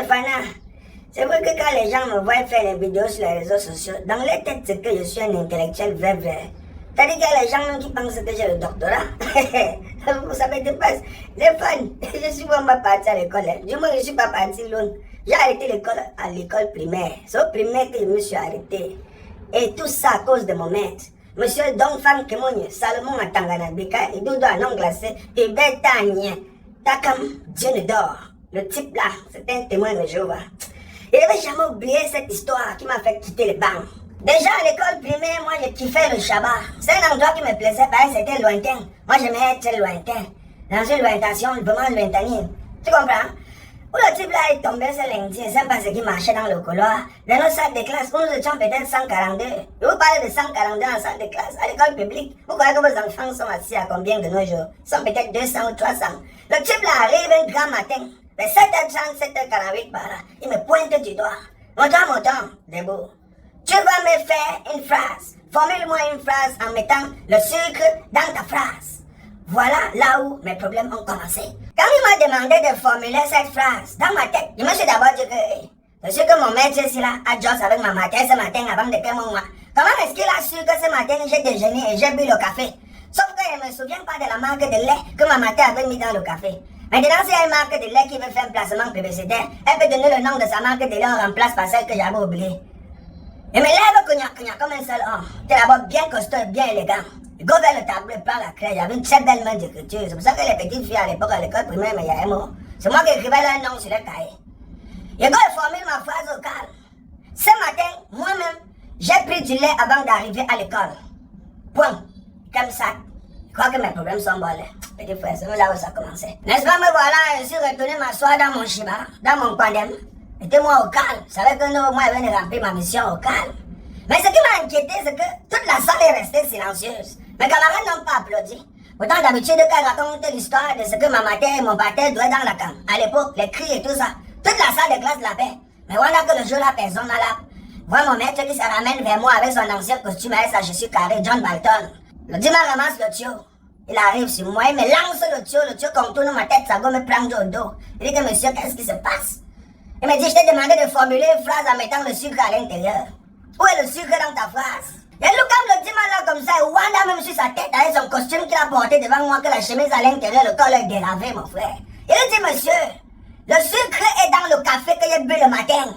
Fana, c'est vrai que quand les gens me voient faire les vidéos sur les réseaux sociaux, dans leur tête, c'est que je suis un intellectuel vrai. T'as-dit qu'il y a les gens qui pensent que j'ai le doctorat. Vous savez de base, les fans, je suis vraiment pas parti à l'école. Du moins, je ne suis pas parti loin. J'ai arrêté l'école à l'école primaire. C'est au primaire que je me suis arrêté. Et tout ça à cause de mon maître. Monsieur Dongfang Kemonye, Salomon Atangana Bika, et Dodo à non glacé, et Betania, Takam, Dieu ne dort. Le type là, c'est un témoin de Jéhovah. Il n'avait jamais oublié cette histoire qui m'a fait quitter les bancs. Déjà à l'école primaire, moi je kiffais le Shabbat. C'est un endroit qui me plaisait parce que c'était lointain. Moi j'aimais être lointain. Dans une lointation, vraiment lointaine. Tu comprends? Où le type là est tombé sur l'Indien, c'est pas ce qui marchait dans le couloir. Dans notre salle de classe, nous étions peut-être 142. Et vous parlez de 142 en salle de classe, à l'école publique. Vous croyez que vos enfants sont assis à combien de nos jours? Ils sont peut-être 200 ou 300. Le type là arrive un grand matin. Mais 7h30, 7h48 par là, il me pointe du doigt. Mon temps, debout. Tu vas me faire une phrase. Formule-moi une phrase en mettant le sucre dans ta phrase. Voilà là où mes problèmes ont commencé. Quand il m'a demandé de formuler cette phrase dans ma tête, je me suis d'abord dit que je sais que mon maître ici là a joss avec ma matin ce matin avant de faire mon mois. Comment est-ce qu'il a su que ce matin j'ai déjeuné et j'ai bu le café? Sauf que je ne me souviens pas de la marque de lait que ma matin avait mis dans le café. Maintenant, s'il y a une marque de lait qui veut faire un placement publicitaire, elle peut donner le nom de sa marque de lait en remplace par celle que j'avais oubliée. Et me lève cognac comme un seul homme. T'es d'abord bien costaud, bien élégant. Je go vers le tableau et prends la craie. J'avais une très belle main d'écriture. C'est pour ça que les petites filles à l'époque, à l'école primaire, mais il y a un mot. C'est moi qui écrivais leur nom sur le cahier. Je go et formule ma phrase au calme. Ce matin, moi-même, j'ai pris du lait avant d'arriver à l'école. Point. Comme ça. Je crois que mes problèmes sont bons. Petit frère, c'est là où ça a commencé. N'est-ce pas, me voilà, je suis retourné m'asseoir dans mon shiba, dans mon quadem. Mettez-moi au calme. Je savais que nous, moi, je venais remplir ma mission au calme. Mais ce qui m'a inquiété, c'est que toute la salle est restée silencieuse. Mes camarades n'ont pas applaudi. Pourtant, d'habitude, quand je raconte l'histoire de ce que ma mater et mon père doivent dans la cam, à l'époque, les cris et tout ça, toute la salle de classe l'appelle. Mais voilà que le jour-là, personne n'a là. Vois mon maître qui se ramène vers moi avec son ancien costume et sa chaussure carrée, John Balton. Le dimanche ramasse le tuyau. Il arrive sur moi, il me lance le tuyau contourne ma tête, ça va me prendre au dos. Il dit que monsieur, qu'est-ce qui se passe? Il me dit, je t'ai demandé de formuler une phrase en mettant le sucre à l'intérieur. Où est le sucre dans ta phrase? Et Lucas le dit là comme ça, et Wanda même sur sa tête avec son costume qu'il a porté devant moi, que la chemise à l'intérieur, le col est délavé, mon frère. Il a dit, monsieur, le sucre est dans le café que j'ai bu le matin.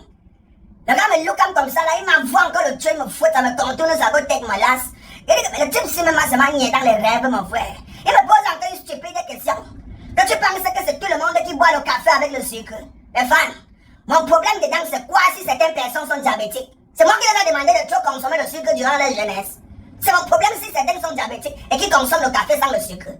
Le gars me look comme ça, là, il m'envoie encore le tuyau, il me fout, ça me contourne sa tête, me lasse. Il dit que le type, si même se manier dans les rêves, mon frère. Il me pose encore une stupide question. Que tu penses que c'est tout le monde qui boit le café avec le sucre? Les fans, mon problème dedans, c'est quoi si certaines personnes sont diabétiques? C'est moi qui leur ai demandé de trop consommer le sucre durant leur jeunesse. C'est mon problème si certaines sont diabétiques et qui consomment le café sans le sucre.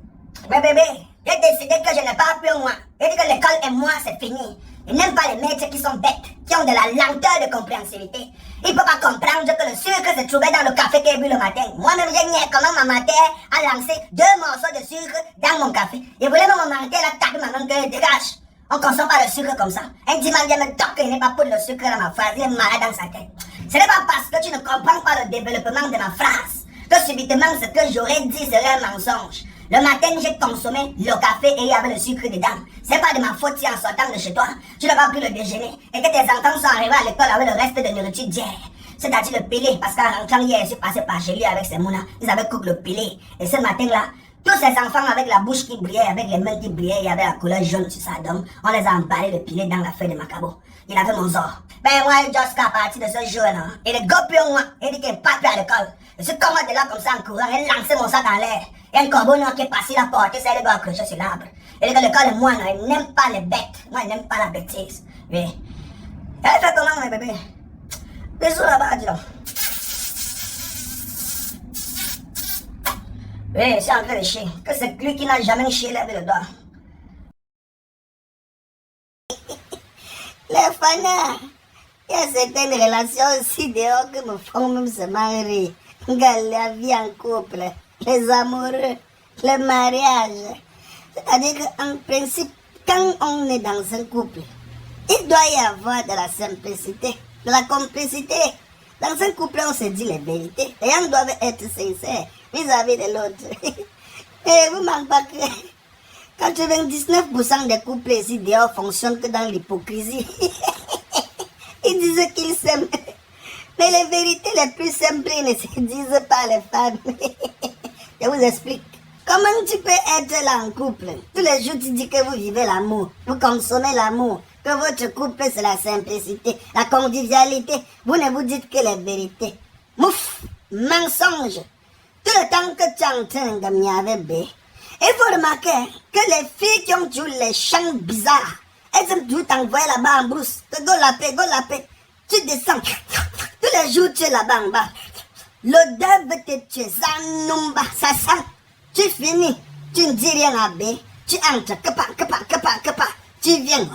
Mais bébé, j'ai décidé que je n'ai pas plus moi. J'ai dit que l'école et moi, c'est fini. Je n'aime pas les maîtres qui sont bêtes, qui ont de la lenteur de compréhensivité. Ils ne peuvent pas comprendre que le sucre se trouvait dans le café que j'ai bu le matin. Moi-même, j'ai nié comment ma mère a lancé 2 morceaux de sucre dans mon café. Je voulais même me mentir, la tape ma main que dégage. On ne consomme pas le sucre comme ça. Un dimanche vient me toquer, il n'est pas pour le sucre dans ma phrase, il est malade dans sa tête. Ce n'est pas parce que tu ne comprends pas le développement de ma phrase que subitement ce que j'aurais dit serait un mensonge. Le matin, j'ai consommé le café et il y avait le sucre dedans. C'est pas de ma faute si en sortant de chez toi, tu n'as pas pris le déjeuner et que tes enfants sont arrivés à l'école avec le reste de nourriture d'hier. C'est-à-dire le pilé, parce qu'en rentrant hier, je suis passé par chez lui avec ses mounas. Ils avaient coupé le pilé. Et ce matin-là, tous ces enfants avec la bouche qui brillait, avec les mains qui brillaient, il y avait la couleur jaune sur sa dame. On les a emballés le pilé dans la feuille de macabo. Il avait mon zor. Ben moi, jusqu'à partir de ce jour-là, il est gopé moi. Il dit qu'il n'est pas plus à l'école. Je suis comme de là comme ça en courant, il lançait mon sac en l'air. Il y a un corbeau noir qui est passé la porte, c'est le gars accroché sur l'arbre. Il dit que l'école et moi, non, il n'aime pas les bêtes. Moi, il n'aime pas la bêtise. Oui. Elle fait comment, mon bébé? Bisous là-bas, dis donc. Oui, c'est en train de chier. Que c'est lui qui n'a jamais chié levé le doigt. Les fanats, il y a certaines relations aussi dehors qui me font même se marier. Regarde la vie en couple, les amoureux, le mariage. C'est-à-dire qu'en principe, quand on est dans un couple, il doit y avoir de la simplicité, de la complicité. Dans un couple, on se dit les vérités. Les gens doivent être sincères vis-à-vis de l'autre. Et vous ne manquez pas que 99% des couples ici dehors fonctionnent que dans l'hypocrisie. Ils disent qu'ils s'aiment. Mais les vérités les plus simples ne se disent pas les femmes. Je vous explique. Comment tu peux être là en couple? Tous les jours tu dis que vous vivez l'amour, vous consommez l'amour, que votre couple c'est la simplicité, la convivialité. Vous ne vous dites que les vérités. Mouf, mensonge. Tout le temps que tu es en train de m'y avec il faut remarquer que les filles qui ont toujours les chants bizarres, elles aiment toujours t'envoyer là-bas en brousse, que go la paix. Tu descends, tous les jours tu es là-bas en bas. L'odeur veut te tuer, ça numba, ça sent. Tu finis, tu ne dis rien à B, tu entres, que tu viens,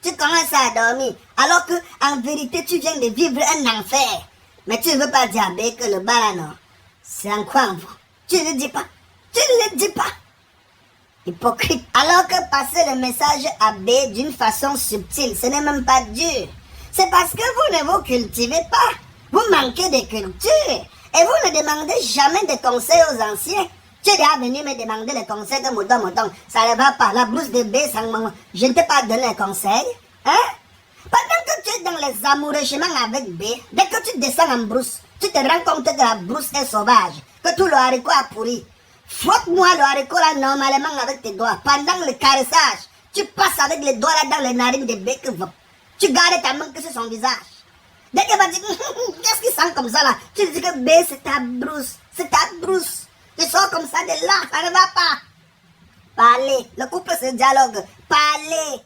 tu commences à dormir, alors que en vérité tu viens de vivre un enfer. Mais tu ne veux pas dire à B que le bas là non, c'est en quoi en vous? Tu ne le dis pas. Hypocrite. Alors que passer le message à B d'une façon subtile, ce n'est même pas dur. C'est parce que vous ne vous cultivez pas. Vous manquez de culture. Et vous ne demandez jamais de conseils aux anciens. Tu es déjà venu me demander les conseils de mouton. Ça ne va pas. La blouse de B, je ne t'ai pas donné un conseil. Hein? Pendant que tu es dans les amoureux chemins avec B, dès que tu descends en brousse, tu te rends compte que la brousse est sauvage, que tout le haricot a pourri. Frotte-moi le haricot là normalement avec tes doigts. Pendant le caressage, tu passes avec les doigts là dans les narines de B. Tu gardes ta main que sur son visage. Dès qu'elle va dire, qu'est-ce qui sent comme ça là? Tu dis que B, c'est ta brousse. Tu sors comme ça de là, ça ne va pas. Parlez, le couple se dialogue. Parlez.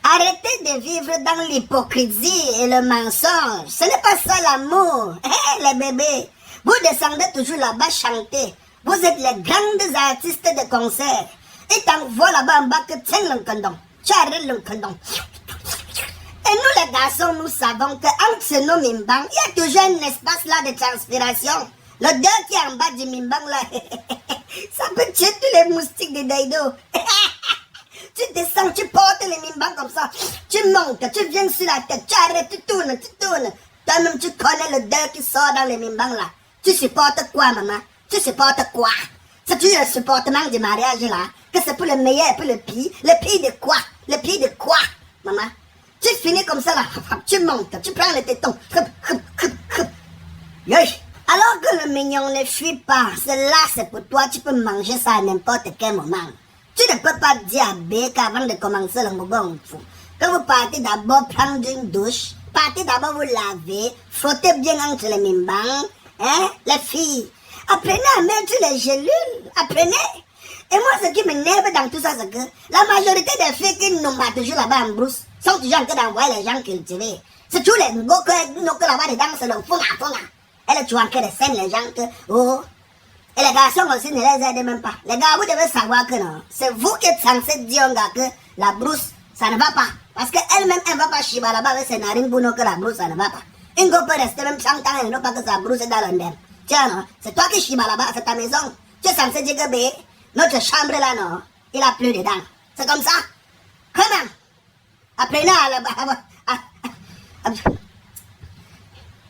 Arrêtez de vivre dans l'hypocrisie et le mensonge. Ce n'est pas ça l'amour. Les bébés, vous descendez toujours là-bas chanter. Vous êtes les grandes artistes de concert. Et t'envoies là-bas en bas que tiens le condom. Tu arrêtes le condom. Et nous les garçons, nous savons qu'entre nos mimbang, il y a toujours un espace là de transpiration. L'odeur qui est en bas du mimbang là, ça peut tuer tous les moustiques de Daido. Tu descends, tu portes les mimbang comme ça. Tu montes, tu viens sur la tête, tu arrêtes, tu tournes. Toi-même, tu connais l'odeur qui sort dans les mimbang là. Tu supportes quoi, maman? Tu supportes quoi? C'est-tu le supportement du mariage là? Que c'est pour le meilleur et pour le pire? Le pire de quoi? Le pire de quoi, maman? Tu finis comme ça là, tu montes, tu prends le téton. Alors que le mignon ne fuit pas, cela c'est pour toi, tu peux manger ça à n'importe quel moment. Tu ne peux pas dire à B qu'avant de commencer le mouvement, que vous partez d'abord prendre une douche, partez d'abord vous laver, frottez bien entre les mimbang, hein, les filles. Apprenez à mettre les gélules, apprenez. Et moi, ce qui m'énerve dans tout ça, c'est que la majorité des filles qui nous battent toujours là-bas en brousse sont toujours en train d'envoyer les gens cultivés. C'est tous les ngos que là-bas dedans, c'est le fonga. Et là, tu vois en train de scène les gens que, oh. Et les garçons aussi ne les aident même pas. Les gars, vous devez savoir que non. C'est vous qui êtes censé dire aux gars que la brousse, ça ne va pas. Parce qu'elle-même, elle ne va pas chier là-bas avec ses narines pour nous que la brousse, ça ne va pas. Une go peut rester même 100 ans et ne pas que sa brousse est dans l'ondelle. Tiens, non, c'est toi qui chies là-bas, c'est ta maison. Tu es censé dire que B, notre chambre là, non, il a plus dedans. C'est comme ça. Comment? Apprenez à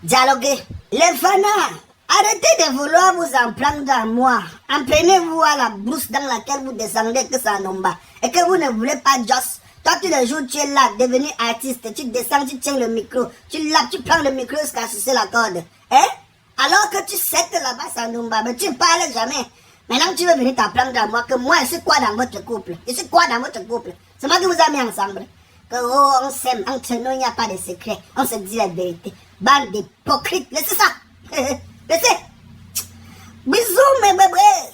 dialoguer. Les fanats, arrêtez de vouloir vous en prendre à moi. Apprenez-vous à la brousse dans laquelle vous descendez que ça nomba. Et que vous ne voulez pas just. Toi, tous les jours, tu es là, devenu artiste. Tu descends, tu tiens le micro. Tu laves, tu prends le micro jusqu'à sucer la corde. Hein? Alors que tu sais que là-bas, ça nomba. Mais tu ne parles jamais. Maintenant, tu veux venir t'apprendre à moi que moi, je suis quoi dans votre couple? Je suis quoi dans votre couple? C'est moi qui vous ai mis ensemble. Que, oh, on s'aime. Entre nous, il n'y a pas de secret. On se dit la vérité. Bande d'hypocrites. Laissez ça. Laissez. Bisous, mes bébés.